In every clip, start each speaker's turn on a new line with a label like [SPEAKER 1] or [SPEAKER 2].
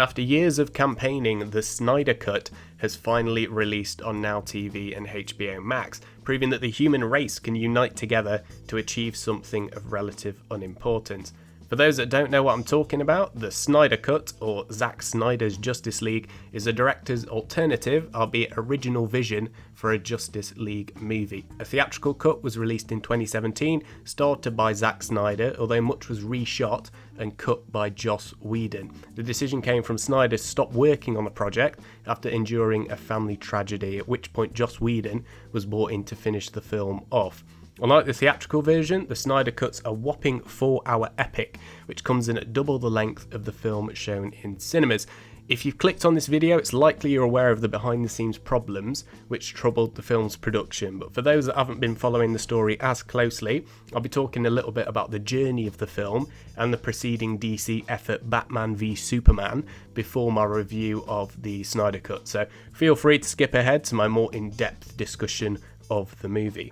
[SPEAKER 1] After years of campaigning, the Snyder Cut has finally released on Now TV and HBO Max, proving that the human race can unite together to achieve something of relative unimportance. For those that don't know what I'm talking about, the Snyder Cut, or Zack Snyder's Justice League, is a director's alternative, albeit original vision, for a Justice League movie. A theatrical cut was released in 2017, starred by Zack Snyder, although much was reshot and cut by Joss Whedon. The decision came from Snyder to stop working on the project after enduring a family tragedy, at which point Joss Whedon was brought in to finish the film off. Unlike the theatrical version, the Snyder Cut's a whopping 4-hour epic, which comes in at double the length of the film shown in cinemas. If you've clicked on this video, it's likely you're aware of the behind-the-scenes problems which troubled the film's production, but for those that haven't been following the story as closely, I'll be talking a little bit about the journey of the film and the preceding DC effort Batman v Superman before my review of the Snyder Cut, so feel free to skip ahead to my more in-depth discussion of the movie.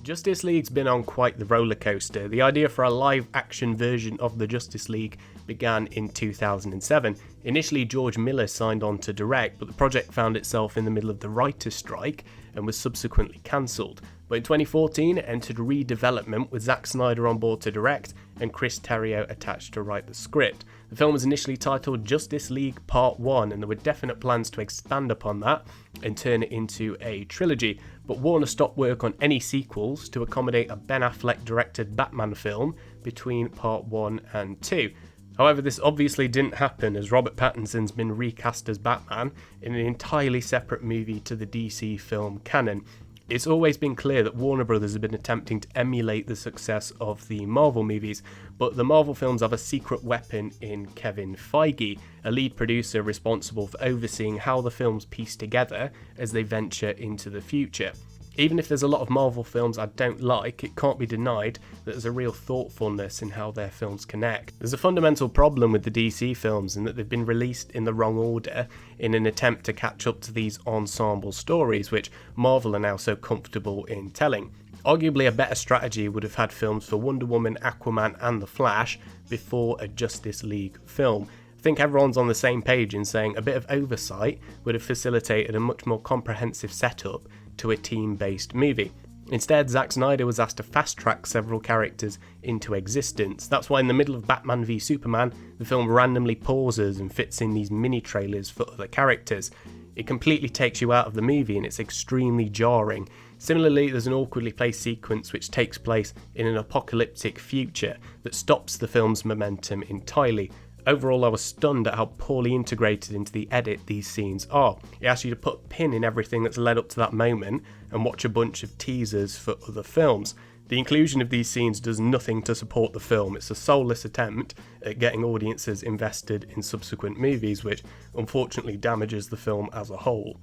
[SPEAKER 1] Justice League's been on quite the roller coaster. The idea for a live-action version of the Justice League began in 2007. Initially, George Miller signed on to direct, but the project found itself in the middle of the writer's strike and was subsequently cancelled. But in 2014, it entered redevelopment with Zack Snyder on board to direct and Chris Terrio attached to write the script. The film was initially titled Justice League Part 1, and there were definite plans to expand upon that and turn it into a trilogy, but Warner stopped work on any sequels to accommodate a Ben Affleck directed Batman film between Part 1 and 2. However, this obviously didn't happen, as Robert Pattinson's been recast as Batman in an entirely separate movie to the DC film canon. It's always been clear that Warner Brothers have been attempting to emulate the success of the Marvel movies, but the Marvel films have a secret weapon in Kevin Feige, a lead producer responsible for overseeing how the films piece together as they venture into the future. Even if there's a lot of Marvel films I don't like, it can't be denied that there's a real thoughtfulness in how their films connect. There's a fundamental problem with the DC films in that they've been released in the wrong order in an attempt to catch up to these ensemble stories, which Marvel are now so comfortable in telling. Arguably a better strategy would have had films for Wonder Woman, Aquaman and The Flash before a Justice League film. I think everyone's on the same page in saying a bit of oversight would have facilitated a much more comprehensive setup to a team-based movie. Instead, Zack Snyder was asked to fast-track several characters into existence. That's why in the middle of Batman v Superman, the film randomly pauses and fits in these mini-trailers for other characters. It completely takes you out of the movie and it's extremely jarring. Similarly, there's an awkwardly placed sequence which takes place in an apocalyptic future that stops the film's momentum entirely. Overall, I was stunned at how poorly integrated into the edit these scenes are. It asks you to put a pin in everything that's led up to that moment and watch a bunch of teasers for other films. The inclusion of these scenes does nothing to support the film. It's a soulless attempt at getting audiences invested in subsequent movies, which unfortunately damages the film as a whole.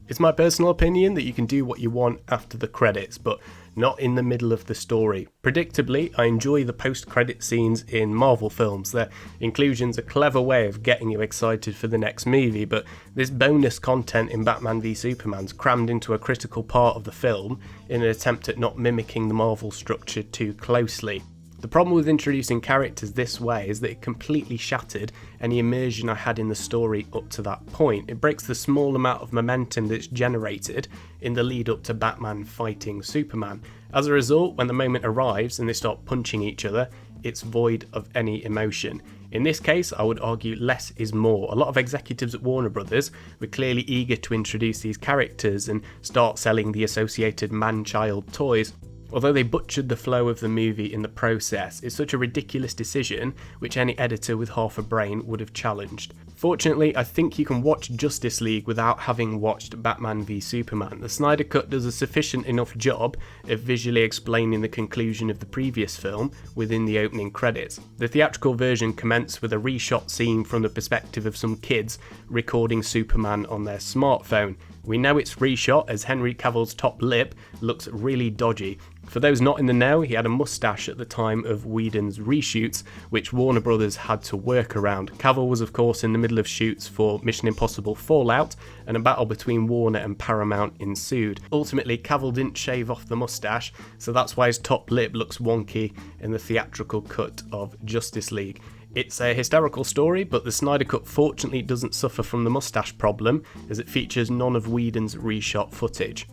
[SPEAKER 1] It's my personal opinion that you can do what you want after the credits, but not in the middle of the story. Predictably, I enjoy the post-credit scenes in Marvel films. Their inclusion's a clever way of getting you excited for the next movie, but this bonus content in Batman v Superman's crammed into a critical part of the film in an attempt at not mimicking the Marvel structure too closely. The problem with introducing characters this way is that it completely shattered any immersion I had in the story up to that point. It breaks the small amount of momentum that's generated in the lead up to Batman fighting Superman. As a result, when the moment arrives and they start punching each other, it's void of any emotion. In this case, I would argue less is more. A lot of executives at Warner Brothers were clearly eager to introduce these characters and start selling the associated man-child toys. Although they butchered the flow of the movie in the process, it's such a ridiculous decision which any editor with half a brain would have challenged. Fortunately, I think you can watch Justice League without having watched Batman v Superman. The Snyder Cut does a sufficient enough job of visually explaining the conclusion of the previous film within the opening credits. The theatrical version commenced with a reshot scene from the perspective of some kids recording Superman on their smartphone. We know it's reshot as Henry Cavill's top lip looks really dodgy. For those not in the know, he had a mustache at the time of Whedon's reshoots, which Warner Brothers had to work around. Cavill was of course in the middle of shoots for Mission Impossible Fallout, and a battle between Warner and Paramount ensued. Ultimately, Cavill didn't shave off the mustache, so that's why his top lip looks wonky in the theatrical cut of Justice League. It's a hysterical story, but the Snyder Cut fortunately doesn't suffer from the mustache problem, as it features none of Whedon's reshot footage.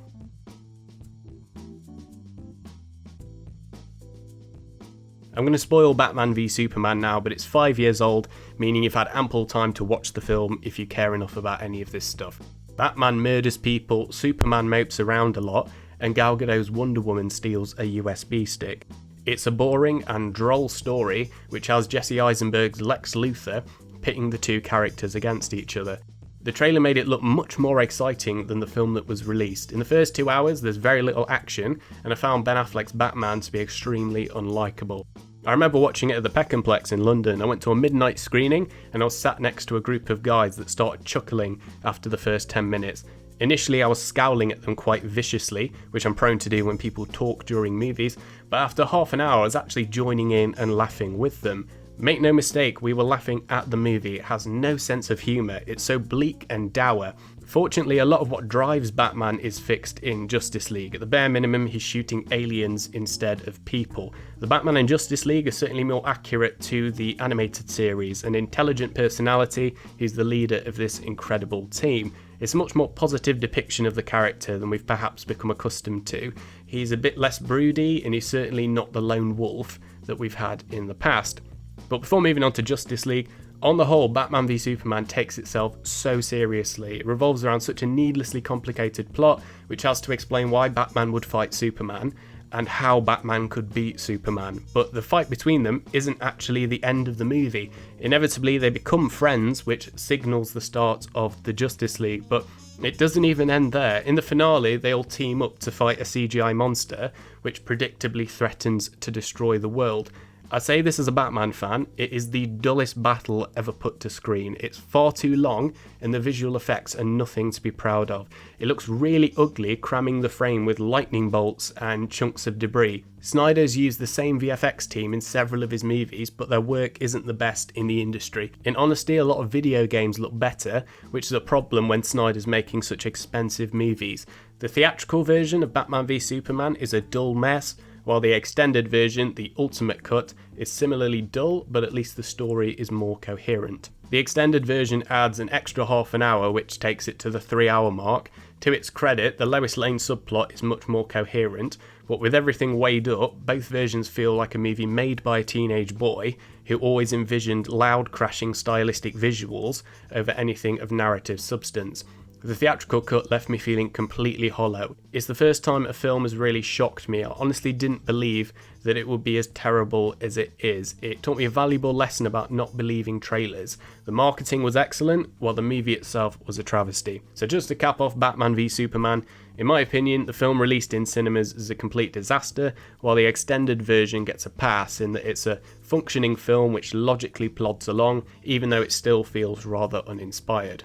[SPEAKER 1] I'm going to spoil Batman v Superman now, but it's 5 years old, meaning you've had ample time to watch the film if you care enough about any of this stuff. Batman murders people, Superman mopes around a lot, and Gal Gadot's Wonder Woman steals a USB stick. It's a boring and droll story, which has Jesse Eisenberg's Lex Luthor pitting the two characters against each other. The trailer made it look much more exciting than the film that was released. In the first 2 hours, there's very little action, and I found Ben Affleck's Batman to be extremely unlikable. I remember watching it at the Peckhamplex in London. I went to a midnight screening, and I was sat next to a group of guys that started chuckling after the first 10 minutes. Initially, I was scowling at them quite viciously, which I'm prone to do when people talk during movies, but after half an hour, I was actually joining in and laughing with them. Make no mistake, we were laughing at the movie. It has no sense of humour, it's so bleak and dour. Fortunately, a lot of what drives Batman is fixed in Justice League. At the bare minimum, he's shooting aliens instead of people. The Batman in Justice League is certainly more accurate to the animated series. An intelligent personality, he's the leader of this incredible team. It's a much more positive depiction of the character than we've perhaps become accustomed to. He's a bit less broody, and he's certainly not the lone wolf that we've had in the past. But before moving on to Justice League, on the whole, Batman v Superman takes itself so seriously. It revolves around such a needlessly complicated plot, which has to explain why Batman would fight Superman, and how Batman could beat Superman. But the fight between them isn't actually the end of the movie. Inevitably, they become friends, which signals the start of the Justice League, but it doesn't even end there. In the finale, they all team up to fight a CGI monster, which predictably threatens to destroy the world. I say this as a Batman fan, it is the dullest battle ever put to screen. It's far too long, and the visual effects are nothing to be proud of. It looks really ugly, cramming the frame with lightning bolts and chunks of debris. Snyder's used the same VFX team in several of his movies, but their work isn't the best in the industry. In honesty, a lot of video games look better, which is a problem when Snyder's making such expensive movies. The theatrical version of Batman v Superman is a dull mess, while the extended version, the Ultimate Cut, is similarly dull, but at least the story is more coherent. The extended version adds an extra half an hour, which takes it to the 3-hour mark. To its credit, the Lois Lane subplot is much more coherent, but with everything weighed up, both versions feel like a movie made by a teenage boy who always envisioned loud, crashing stylistic visuals over anything of narrative substance. The theatrical cut left me feeling completely hollow. It's the first time a film has really shocked me. I honestly didn't believe that it would be as terrible as it is. It taught me a valuable lesson about not believing trailers. The marketing was excellent, while the movie itself was a travesty. So just to cap off Batman v Superman, in my opinion, the film released in cinemas is a complete disaster, while the extended version gets a pass in that it's a functioning film which logically plods along, even though it still feels rather uninspired.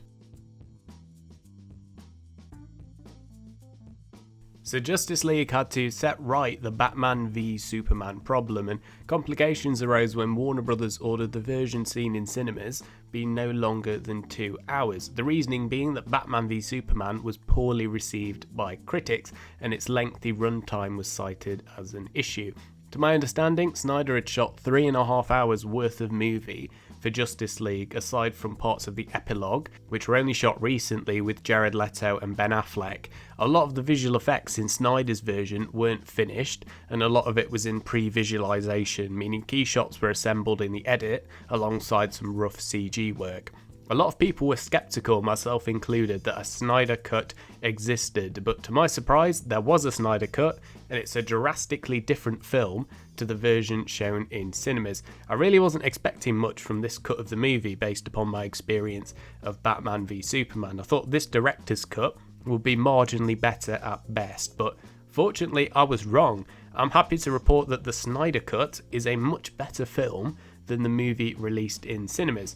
[SPEAKER 1] So Justice League had to set right the Batman v Superman problem, and complications arose when Warner Brothers ordered the version seen in cinemas be no longer than 2 hours. The reasoning being that Batman v Superman was poorly received by critics, and its lengthy runtime was cited as an issue. To my understanding, Snyder had shot 3.5 hours worth of movie for Justice League, aside from parts of the epilogue, which were only shot recently with Jared Leto and Ben Affleck. A lot of the visual effects in Snyder's version weren't finished, and a lot of it was in pre-visualization, meaning key shots were assembled in the edit alongside some rough CG work. A lot of people were skeptical, myself included, that a Snyder cut existed, but to my surprise, there was a Snyder cut, and it's a drastically different film to the version shown in cinemas. I really wasn't expecting much from this cut of the movie based upon my experience of Batman v Superman. I thought this director's cut would be marginally better at best, but fortunately I was wrong. I'm happy to report that the Snyder cut is a much better film than the movie released in cinemas.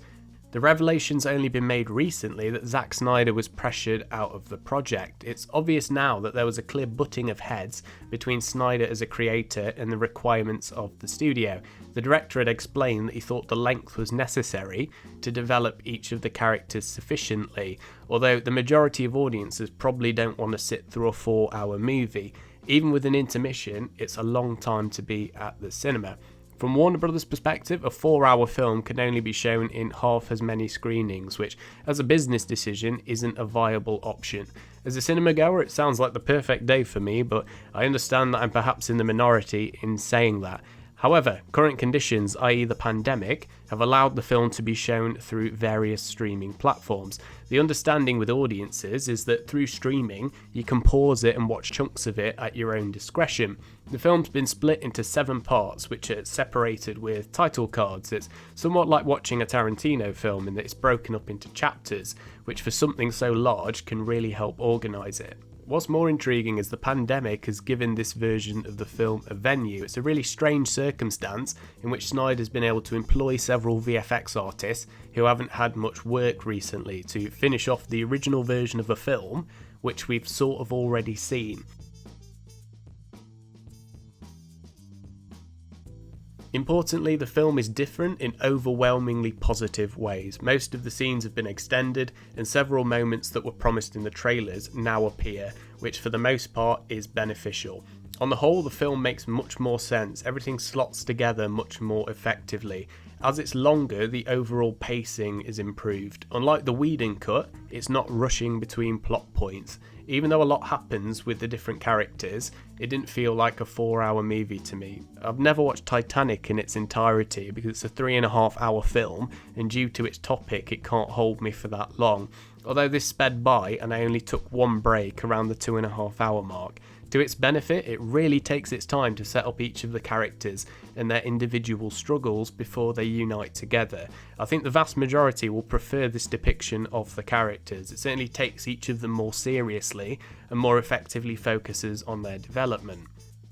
[SPEAKER 1] The revelation's only been made recently that Zack Snyder was pressured out of the project. It's obvious now that there was a clear butting of heads between Snyder as a creator and the requirements of the studio. The director had explained that he thought the length was necessary to develop each of the characters sufficiently, although the majority of audiences probably don't want to sit through a 4-hour movie. Even with an intermission, it's a long time to be at the cinema. From Warner Brothers' perspective, a 4-hour film can only be shown in half as many screenings, which, as a business decision, isn't a viable option. As a cinema goer, it sounds like the perfect day for me, but I understand that I'm perhaps in the minority in saying that. However, current conditions, i.e. the pandemic, have allowed the film to be shown through various streaming platforms. The understanding with audiences is that through streaming, you can pause it and watch chunks of it at your own discretion. The film's been split into 7 parts, which are separated with title cards. It's somewhat like watching a Tarantino film in that it's broken up into chapters, which for something so large can really help organise it. What's more intriguing is the pandemic has given this version of the film a venue. It's a really strange circumstance in which Snyder's been able to employ several VFX artists who haven't had much work recently to finish off the original version of a film, which we've sort of already seen. Importantly, the film is different in overwhelmingly positive ways. Most of the scenes have been extended, and several moments that were promised in the trailers now appear, which for the most part is beneficial. On the whole, the film makes much more sense. Everything slots together much more effectively. As it's longer, the overall pacing is improved. Unlike the Whedon cut, it's not rushing between plot points. Even though a lot happens with the different characters, it didn't feel like a 4-hour movie to me. I've never watched Titanic in its entirety because it's a 3.5-hour film, and due to its topic, it can't hold me for that long. Although this sped by and I only took one break around the 2.5-hour mark. To its benefit, it really takes its time to set up each of the characters and their individual struggles before they unite together. I think the vast majority will prefer this depiction of the characters. It certainly takes each of them more seriously and more effectively focuses on their development.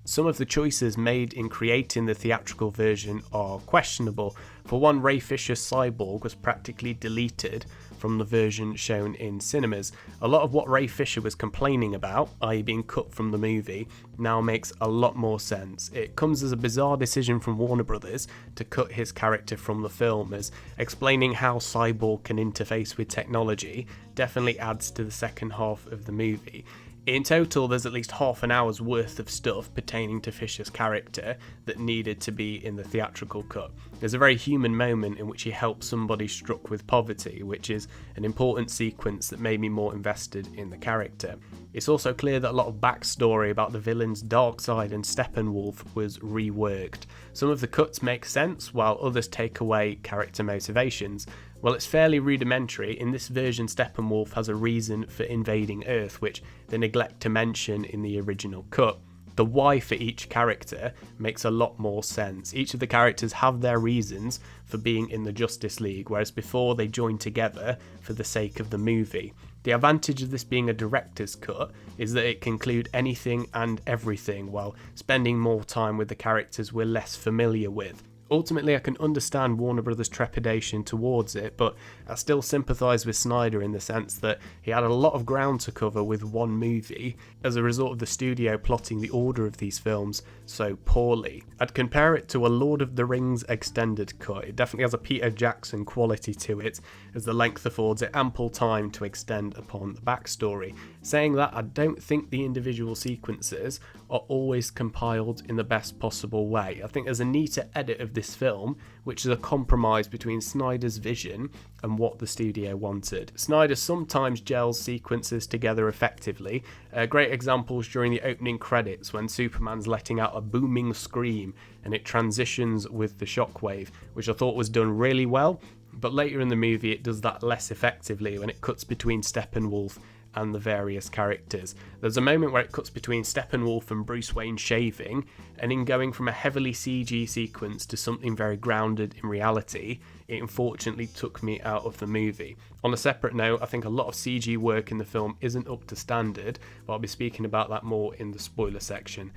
[SPEAKER 1] Some of the choices made in creating the theatrical version are questionable. For one, Ray Fisher's cyborg was practically deleted from the version shown in cinemas. A lot of what Ray Fisher was complaining about, i.e. being cut from the movie, now makes a lot more sense. It comes as a bizarre decision from Warner Brothers to cut his character from the film, as explaining how Cyborg can interface with technology definitely adds to the second half of the movie. In total, there's at least half an hour's worth of stuff pertaining to Fisher's character that needed to be in the theatrical cut. There's a very human moment in which he helps somebody struck with poverty, which is an important sequence that made me more invested in the character. It's also clear that a lot of backstory about the villain's dark side and Steppenwolf was reworked. Some of the cuts make sense, while others take away character motivations. While it's fairly rudimentary, in this version Steppenwolf has a reason for invading Earth, which they neglect to mention in the original cut. The why for each character makes a lot more sense. Each of the characters have their reasons for being in the Justice League, whereas before they joined together for the sake of the movie. The advantage of this being a director's cut is that it can include anything and everything, while spending more time with the characters we're less familiar with. Ultimately, I can understand Warner Brothers' trepidation towards it, but I still sympathise with Snyder in the sense that he had a lot of ground to cover with one movie as a result of the studio plotting the order of these films so poorly. I'd compare it to a Lord of the Rings extended cut. It definitely has a Peter Jackson quality to it, as the length affords it ample time to extend upon the backstory. Saying that, I don't think the individual sequences are always compiled in the best possible way. I think there's a neater edit of this film, which is a compromise between Snyder's vision and what the studio wanted. Snyder sometimes gels sequences together effectively. Great examples during the opening credits when Superman's letting out a booming scream and it transitions with the shockwave, which I thought was done really well, but later in the movie it does that less effectively when it cuts between Steppenwolf and the various characters. There's a moment where it cuts between Steppenwolf and Bruce Wayne shaving, and in going from a heavily CG sequence to something very grounded in reality, it unfortunately took me out of the movie. On a separate note, I think a lot of CG work in the film isn't up to standard, but I'll be speaking about that more in the spoiler section.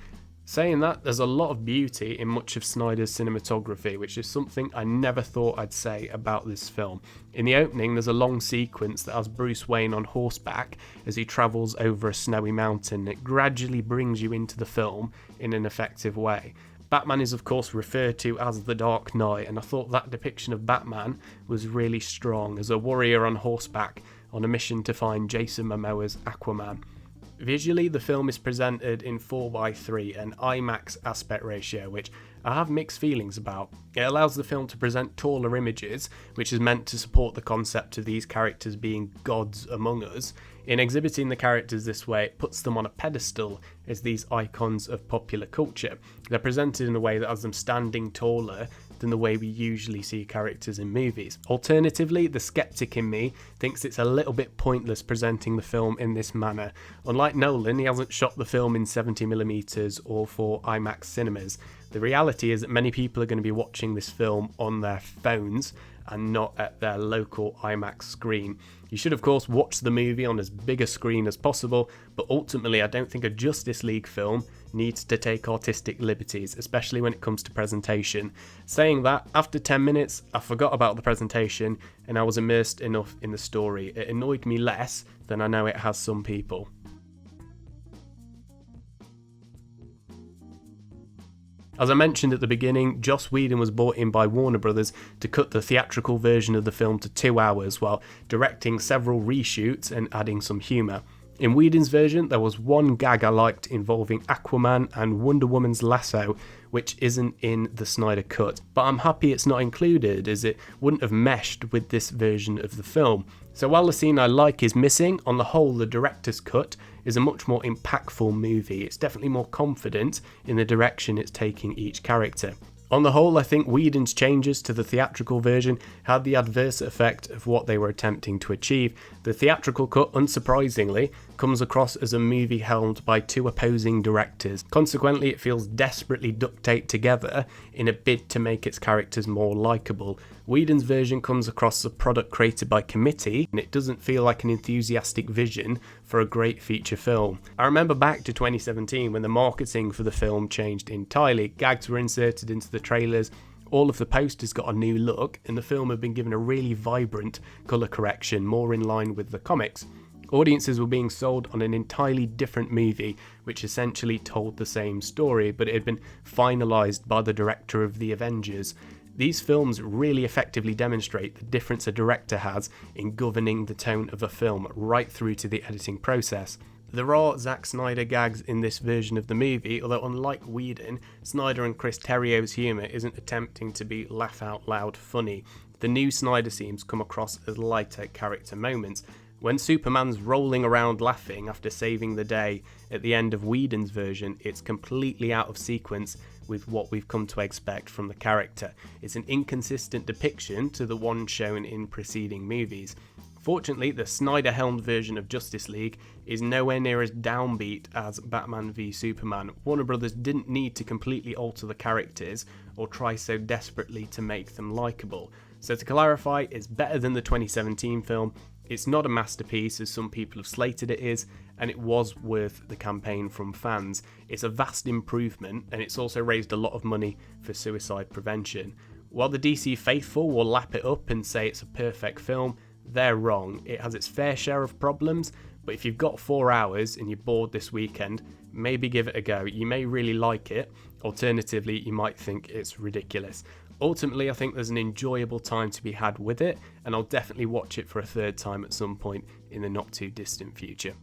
[SPEAKER 1] Saying that, there's a lot of beauty in much of Snyder's cinematography, which is something I never thought I'd say about this film. In the opening, there's a long sequence that has Bruce Wayne on horseback as he travels over a snowy mountain. It gradually brings you into the film in an effective way. Batman is of course referred to as the Dark Knight, and I thought that depiction of Batman was really strong as a warrior on horseback on a mission to find Jason Momoa's Aquaman. Visually, the film is presented in 4:3, an IMAX aspect ratio, which I have mixed feelings about. It allows the film to present taller images, which is meant to support the concept of these characters being gods among us. In exhibiting the characters this way, it puts them on a pedestal as these icons of popular culture. They're presented in a way that has them standing taller than the way we usually see characters in movies. Alternatively, the skeptic in me thinks it's a little bit pointless presenting the film in this manner. Unlike Nolan, he hasn't shot the film in 70mm or for IMAX cinemas. The reality is that many people are going to be watching this film on their phones and not at their local IMAX screen. You should of course watch the movie on as big a screen as possible, but ultimately I don't think a Justice League film needs to take artistic liberties, especially when it comes to presentation. Saying that, after 10 minutes I forgot about the presentation and I was immersed enough in the story. It annoyed me less than I know it has some people. As I mentioned at the beginning, Joss Whedon was brought in by Warner Brothers to cut the theatrical version of the film to 2 hours while directing several reshoots and adding some humour. In Whedon's version, there was one gag I liked involving Aquaman and Wonder Woman's lasso, which isn't in the Snyder cut, but I'm happy it's not included as it wouldn't have meshed with this version of the film. So while the scene I like is missing, on the whole the director's cut is a much more impactful movie. It's definitely more confident in the direction it's taking each character. On the whole, I think Whedon's changes to the theatrical version had the adverse effect of what they were attempting to achieve. The theatrical cut, unsurprisingly, comes across as a movie helmed by two opposing directors. Consequently, it feels desperately duct taped together in a bid to make its characters more likeable. Whedon's version comes across as a product created by committee, and it doesn't feel like an enthusiastic vision for a great feature film. I remember back to 2017 when the marketing for the film changed entirely. Gags were inserted into the trailers, all of the posters got a new look, and the film had been given a really vibrant colour correction, more in line with the comics. Audiences were being sold on an entirely different movie, which essentially told the same story, but it had been finalised by the director of The Avengers. These films really effectively demonstrate the difference a director has in governing the tone of a film right through to the editing process. There are Zack Snyder gags in this version of the movie, although unlike Whedon, Snyder and Chris Terrio's humour isn't attempting to be laugh-out-loud funny. The new Snyder scenes come across as lighter character moments. When Superman's rolling around laughing after saving the day at the end of Whedon's version, it's completely out of sequence with what we've come to expect from the character. It's an inconsistent depiction to the one shown in preceding movies. Fortunately, the Snyder-helmed version of Justice League is nowhere near as downbeat as Batman v Superman. Warner Brothers didn't need to completely alter the characters or try so desperately to make them likeable. So to clarify, it's better than the 2017 film. It's not a masterpiece as some people have slated it is, and it was worth the campaign from fans. It's a vast improvement, and it's also raised a lot of money for suicide prevention. While the DC faithful will lap it up and say it's a perfect film, they're wrong. It has its fair share of problems, but if you've got 4 hours and you're bored this weekend, maybe give it a go. You may really like it. Alternatively, you might think it's ridiculous. Ultimately, I think there's an enjoyable time to be had with it, and I'll definitely watch it for a third time at some point in the not too distant future.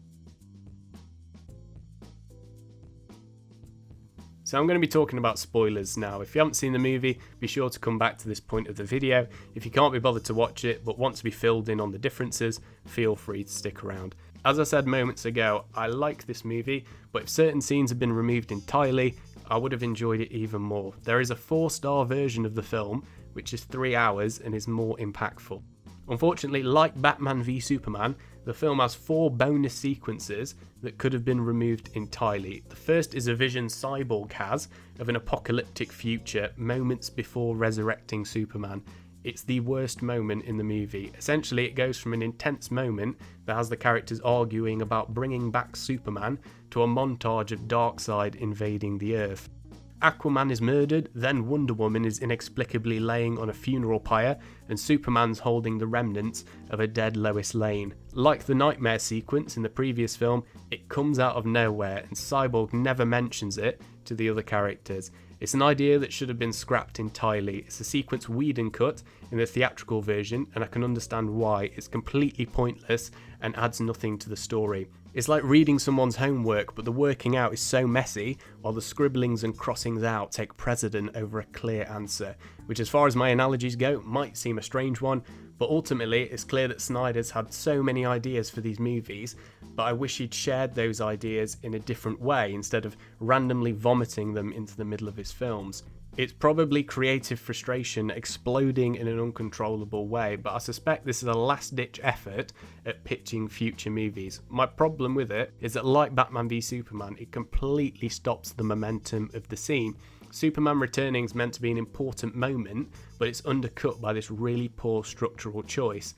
[SPEAKER 1] So I'm going to be talking about spoilers now. If you haven't seen the movie, be sure to come back to this point of the video. If you can't be bothered to watch it but want to be filled in on the differences, feel free to stick around. As I said moments ago, I like this movie, but if certain scenes had been removed entirely, I would have enjoyed it even more. There is a 4-star version of the film, which is 3 hours and is more impactful. Unfortunately, like Batman v Superman, the film has 4 bonus sequences that could have been removed entirely. The first is a vision Cyborg has of an apocalyptic future moments before resurrecting Superman. It's the worst moment in the movie. Essentially, it goes from an intense moment that has the characters arguing about bringing back Superman to a montage of Darkseid invading the Earth. Aquaman is murdered, then Wonder Woman is inexplicably laying on a funeral pyre, and Superman's holding the remnants of a dead Lois Lane. Like the nightmare sequence in the previous film, it comes out of nowhere, and Cyborg never mentions it to the other characters. It's an idea that should have been scrapped entirely. It's a sequence Whedon cut in the theatrical version, and I can understand why. It's completely pointless and adds nothing to the story. It's like reading someone's homework, but the working out is so messy, while the scribblings and crossings out take precedent over a clear answer, which, as far as my analogies go, might seem a strange one, but ultimately it's clear that Snyder's had so many ideas for these movies, but I wish he'd shared those ideas in a different way instead of randomly vomiting them into the middle of his films. It's probably creative frustration exploding in an uncontrollable way, but I suspect this is a last-ditch effort at pitching future movies. My problem with it is that, like Batman v Superman, it completely stops the momentum of the scene. Superman returning is meant to be an important moment, but it's undercut by this really poor structural choice.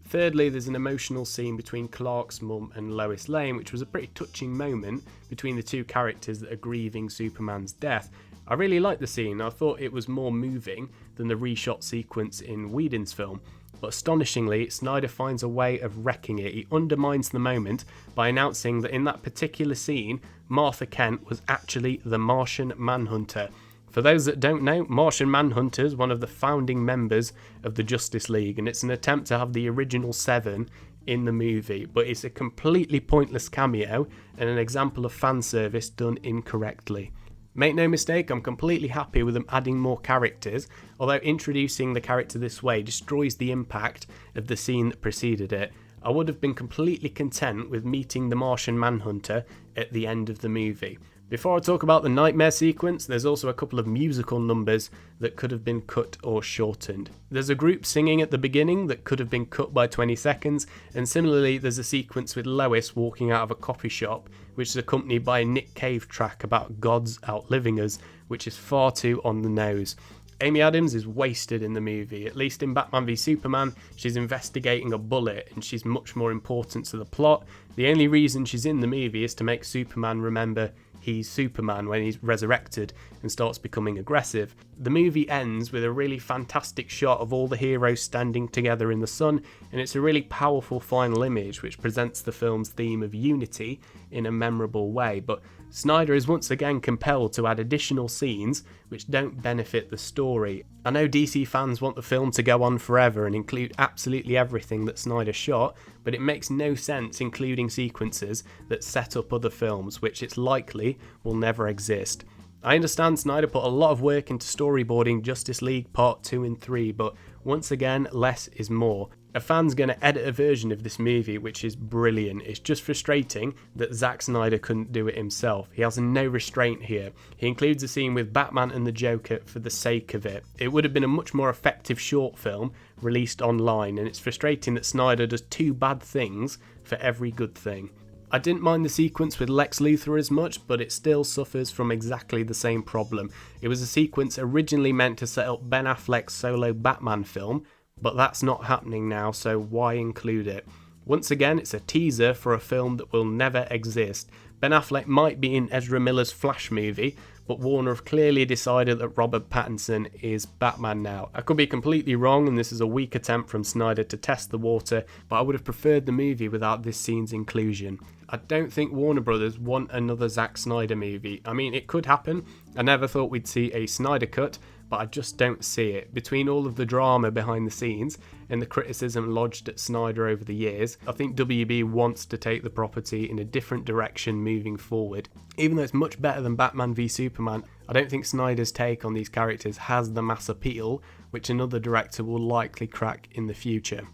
[SPEAKER 1] Thirdly, there's an emotional scene between Clark's mum and Lois Lane, which was a pretty touching moment between the two characters that are grieving Superman's death. I really liked the scene. I thought it was more moving than the reshot sequence in Whedon's film, but astonishingly, Snyder finds a way of wrecking it. He undermines the moment by announcing that in that particular scene, Martha Kent was actually the Martian Manhunter. For those that don't know, Martian Manhunter is one of the founding members of the Justice League, and it's an attempt to have the original 7 in the movie, but it's a completely pointless cameo and an example of fan service done incorrectly. Make no mistake, I'm completely happy with them adding more characters, although introducing the character this way destroys the impact of the scene that preceded it. I would have been completely content with meeting the Martian Manhunter at the end of the movie. Before I talk about the nightmare sequence, there's also a couple of musical numbers that could have been cut or shortened. There's a group singing at the beginning that could have been cut by 20 seconds, and similarly there's a sequence with Lois walking out of a coffee shop, which is accompanied by a Nick Cave track about gods outliving us, which is far too on the nose. Amy Adams is wasted in the movie. At least in Batman v Superman, she's investigating a bullet and she's much more important to the plot. The only reason she's in the movie is to make Superman remember he's Superman when he's resurrected and starts becoming aggressive. The movie ends with a really fantastic shot of all the heroes standing together in the sun, and it's a really powerful final image which presents the film's theme of unity in a memorable way, but Snyder is once again compelled to add additional scenes which don't benefit the story. I know DC fans want the film to go on forever and include absolutely everything that Snyder shot, but it makes no sense including sequences that set up other films, which it's likely will never exist. I understand Snyder put a lot of work into storyboarding Justice League Part 2 and 3, but once again, less is more. A fan's going to edit a version of this movie which is brilliant. It's just frustrating that Zack Snyder couldn't do it himself. He has no restraint here. He includes a scene with Batman and the Joker for the sake of it. It would have been a much more effective short film released online, and it's frustrating that Snyder does 2 bad things for every good thing. I didn't mind the sequence with Lex Luthor as much, but it still suffers from exactly the same problem. It was a sequence originally meant to set up Ben Affleck's solo Batman film, but that's not happening now, so why include it? Once again, it's a teaser for a film that will never exist. Ben Affleck might be in Ezra Miller's Flash movie, but Warner have clearly decided that Robert Pattinson is Batman now. I could be completely wrong, and this is a weak attempt from Snyder to test the water, but I would have preferred the movie without this scene's inclusion. I don't think Warner Brothers want another Zack Snyder movie. I mean, it could happen. I never thought we'd see a Snyder cut, but I just don't see it. Between all of the drama behind the scenes and the criticism lodged at Snyder over the years, I think WB wants to take the property in a different direction moving forward. Even though it's much better than Batman v Superman, I don't think Snyder's take on these characters has the mass appeal which another director will likely crack in the future.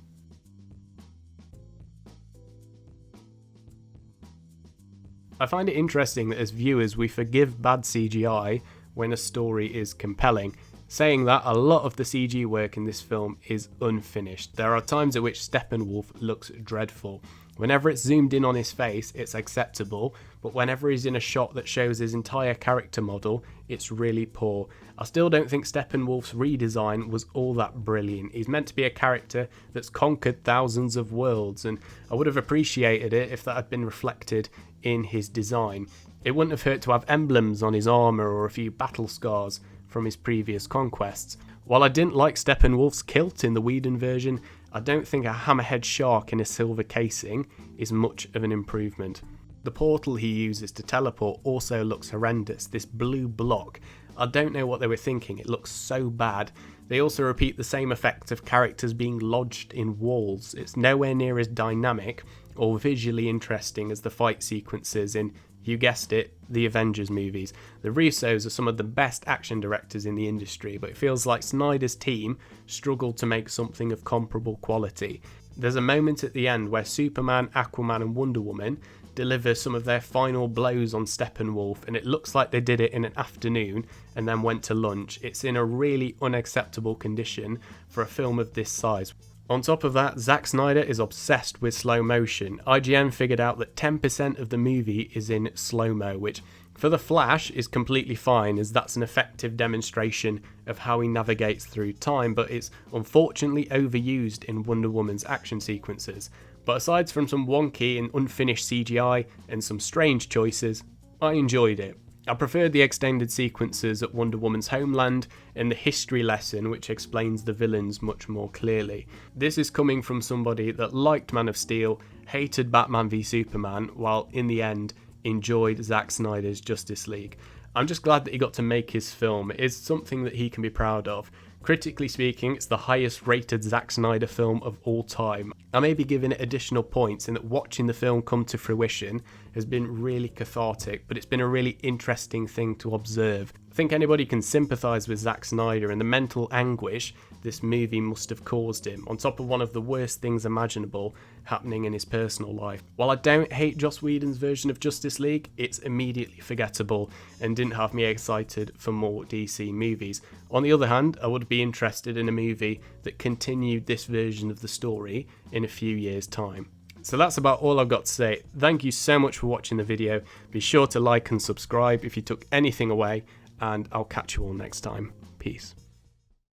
[SPEAKER 1] I find it interesting that as viewers we forgive bad CGI when a story is compelling. Saying that, a lot of the CG work in this film is unfinished. There are times at which Steppenwolf looks dreadful. Whenever it's zoomed in on his face, it's acceptable, but whenever he's in a shot that shows his entire character model, it's really poor. I still don't think Steppenwolf's redesign was all that brilliant. He's meant to be a character that's conquered thousands of worlds, and I would have appreciated it if that had been reflected in his design. It wouldn't have hurt to have emblems on his armour or a few battle scars from his previous conquests. While I didn't like Steppenwolf's kilt in the Whedon version, I don't think a hammerhead shark in a silver casing is much of an improvement. The portal he uses to teleport also looks horrendous, this blue block. I don't know what they were thinking, it looks so bad. They also repeat the same effect of characters being lodged in walls. It's nowhere near as dynamic or visually interesting as the fight sequences in, you guessed it, the Avengers movies. The Russos are some of the best action directors in the industry, but it feels like Snyder's team struggled to make something of comparable quality. There's a moment at the end where Superman, Aquaman and Wonder Woman deliver some of their final blows on Steppenwolf, and it looks like they did it in an afternoon and then went to lunch. It's in a really unacceptable condition for a film of this size. On top of that, Zack Snyder is obsessed with slow motion. IGN figured out that 10% of the movie is in slow-mo, which for The Flash is completely fine, as that's an effective demonstration of how he navigates through time, but it's unfortunately overused in Wonder Woman's action sequences. But aside from some wonky and unfinished CGI and some strange choices, I enjoyed it. I preferred the extended sequences at Wonder Woman's homeland and the history lesson which explains the villains much more clearly. This is coming from somebody that liked Man of Steel, hated Batman v Superman, while in the end enjoyed Zack Snyder's Justice League. I'm just glad that he got to make his film. It is something that he can be proud of. Critically speaking, it's the highest rated Zack Snyder film of all time. I may be giving it additional points in that watching the film come to fruition has been really cathartic, but it's been a really interesting thing to observe. I think anybody can sympathise with Zack Snyder and the mental anguish this movie must have caused him, on top of one of the worst things imaginable happening in his personal life. While I don't hate Joss Whedon's version of Justice League, it's immediately forgettable and didn't have me excited for more DC movies. On the other hand, I would be interested in a movie that continued this version of the story in a few years' time. So that's about all I've got to say. Thank you so much for watching the video. Be sure to like and subscribe if you took anything away, and I'll catch you all next time. Peace.